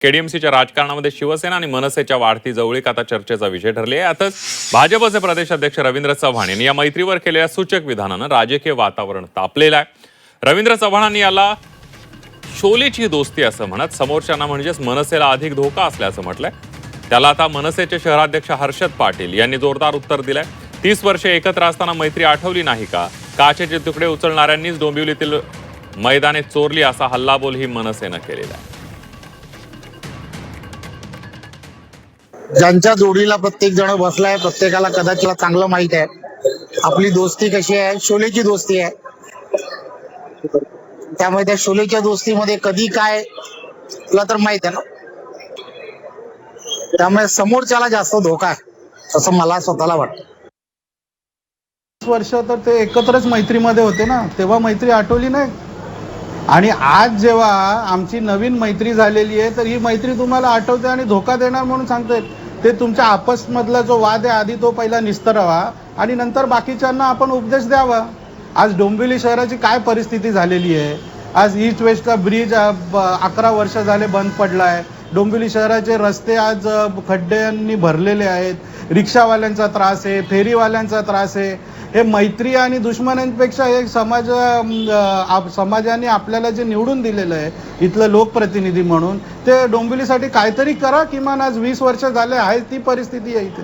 केडीएमसीच्या राजकारणामध्ये शिवसेना आणि मनसेच्या वाढती जवळीक आता चर्चेचा विषय ठरली आहे. आताच भाजपचे प्रदेशाध्यक्ष रवींद्र चव्हाण यांनी या मैत्रीवर केलेल्या सूचक विधानानं राजकीय वातावरण तापलेलं आहे. रवींद्र चव्हाणांनी याला शोलेची दोस्ती असं म्हणत समोरच्यांना म्हणजेच मनसेला अधिक धोका असल्याचं म्हटलंय. त्याला आता मनसेचे शहराध्यक्ष हर्षद पाटील यांनी जोरदार उत्तर दिलंय. 30 वर्षे एकत्र असताना मैत्री आठवली नाही का? काचेचे तुकडे उचलणाऱ्यांनीच डोंबिवलीतील मैदाने चोरली असा हल्लाबोल ही मनसेनं केलेला आहे. ज्यांच्या जोडीला प्रत्येक जण बसलाय प्रत्येकाला कदाचित चांगलं माहित आहे आपली दोस्ती कशी आहे. शोलेची दोस्ती आहे. त्यामुळे त्या शोलेच्या दोस्तीमध्ये कधी काय तुला तर माहित आहे ना. त्यामुळे समोरच्याला जास्त धोका आहे असं मला स्वतःला वाटतं. वर्ष तर ते एकत्रच मैत्रीमध्ये होते ना, तेव्हा मैत्री आठवली नाही. आणि आज जेव्हा आमची नवीन मैत्री झालेली आहे तर ही मैत्री तुम्हाला आठवते आणि धोका देणार म्हणून सांगते. ते तुमच्या आपसमधला जो वाद आहे आधी तो पहिला निस्तरावा आणि नंतर बाकीच्यांना आपण उपदेश द्यावा. आज डोंबिवली शहराची काय परिस्थिती झालेली आहे. आज ईस्ट वेस्टचा ब्रिज 11 वर्ष झाले बंद पडला आहे. डोंबिवली शहराचे रस्ते आज खड्ड्यांनी भरलेले आहेत. रिक्षावाल्यांचा त्रास आहे, फेरीवाल्यांचा त्रास आहे. हे मैत्री आणि दुश्मनांपेक्षा एक समाजाने आपल्याला जे निवडून दिलेलं आहे इथलं लोकप्रतिनिधी म्हणून ते डोंबिवलीसाठी काहीतरी करा. किमान आज 20 वर्ष झाले आहे ती परिस्थिती आहे इथे.